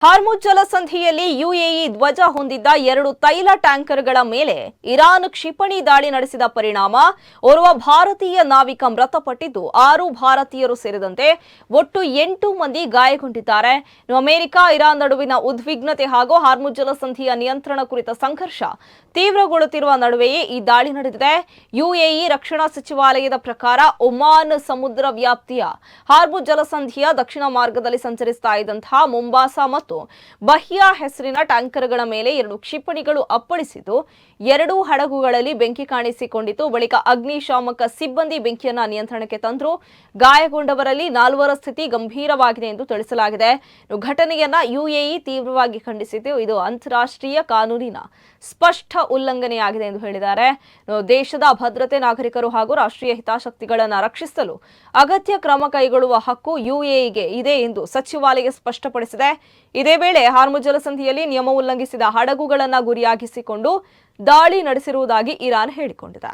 Hormuz ಜಲಸಂಧಿಯಲ್ಲಿ UAE ಧ್ವಜ ಹೊಂದಿದ್ದ 2 ತೈಲ ಟ್ಯಾಂಕರ್ಗಳ ಮೇಲೆ ಇರಾನ್ ಕ್ಷಿಪಣಿ ದಾಳಿ ನಡೆಸಿದ ಪರಿಣಾಮ ಓರ್ವ ಭಾರತೀಯ ನಾವಿಕ ಮೃತಪಟ್ಟಿದ್ದು 6 ಭಾರತೀಯರು ಸೇರಿದಂತೆ ಒಟ್ಟು 8 ಮಂದಿ ಗಾಯಗೊಂಡಿದ್ದಾರೆ. ಅಮೆರಿಕ ಇರಾನ್ ನಡುವಿನ ಉದ್ವಿಗ್ನತೆ ಹಾಗೂ ಹಾರ್ಮುಜ್ ಜಲಸಂಧಿಯ ನಿಯಂತ್ರಣ ಕುರಿತ ಸಂಘರ್ಷ ತೀವ್ರಗೊಳ್ಳುತ್ತಿರುವ ನಡುವೆಯೇ ಈ ದಾಳಿ ನಡೆದಿದೆ. ಯುಎಇ ರಕ್ಷಣಾ ಸಚಿವಾಲಯದ ಪ್ರಕಾರ ಒಮಾನ್ ಸಮುದ್ರ ವ್ಯಾಪ್ತಿಯ ಹಾರ್ಮುಜ್ ಜಲಸಂಧಿಯ ದಕ್ಷಿಣ ಮಾರ್ಗದಲ್ಲಿ ಸಂಚರಿಸ್ತಾ ಇದ್ದಂತಹ ಮುಂಬಾಸಾ ಮತ್ತು ಬಹಿಯಾ ಹೆಸರಿನ ಟ್ಯಾಂಕರ್ಗಳ ಮೇಲೆ 2 ಕ್ಷಿಪಣಿಗಳು ಅಪ್ಪಳಿಸಿದ್ದು 2 ಹಡಗುಗಳಲ್ಲಿ ಬೆಂಕಿ ಕಾಣಿಸಿಕೊಂಡಿತು. ಬಳಿಕ ಅಗ್ನಿಶಾಮಕ ಸಿಬ್ಬಂದಿ ಬೆಂಕಿಯನ್ನ ನಿಯಂತ್ರಣಕ್ಕೆ ತಂದರು. ಗಾಯಗೊಂಡವರಲ್ಲಿ 4ರ ಸ್ಥಿತಿ ಗಂಭೀರವಾಗಿದೆ ಎಂದು ತಿಳಿಸಲಾಗಿದೆ. ಘಟನೆಯನ್ನ ಯುಎಇ ತೀವ್ರವಾಗಿ ಖಂಡಿಸಿದ್ದು ಇದು ಅಂತಾರಾಷ್ಟ್ರೀಯ ಕಾನೂನಿನ ಸ್ಪಷ್ಟ ಉಲ್ಲಂಘನೆಯಾಗಿದೆ ಎಂದು ಹೇಳಿದ್ದಾರೆ. ದೇಶದ ಭದ್ರತೆ, ನಾಗರಿಕರು ಹಾಗೂ ರಾಷ್ಟ್ರೀಯ ಹಿತಾಸಕ್ತಿಗಳನ್ನು ರಕ್ಷಿಸಲು ಅಗತ್ಯ ಕ್ರಮ ಕೈಗೊಳ್ಳುವ ಹಕ್ಕು ಯುಎಇಗೆ ಇದೆ ಎಂದು ಸಚಿವಾಲಯ ಸ್ಪಷ್ಟಪಡಿಸಿದೆ. ಇದೇ ವೇಳೆ ಹಾರ್ಮುಜ್ ಜಲಸಂಧಿಯಲ್ಲಿ ನಿಯಮ ಉಲ್ಲಂಘಿಸಿದ ಹಡಗುಗಳನ್ನು ಗುರಿಯಾಗಿಸಿಕೊಂಡು ದಾಳಿ ನಡೆಸಿರುವುದಾಗಿ ಇರಾನ್ ಹೇಳಿಕೊಂಡಿದೆ.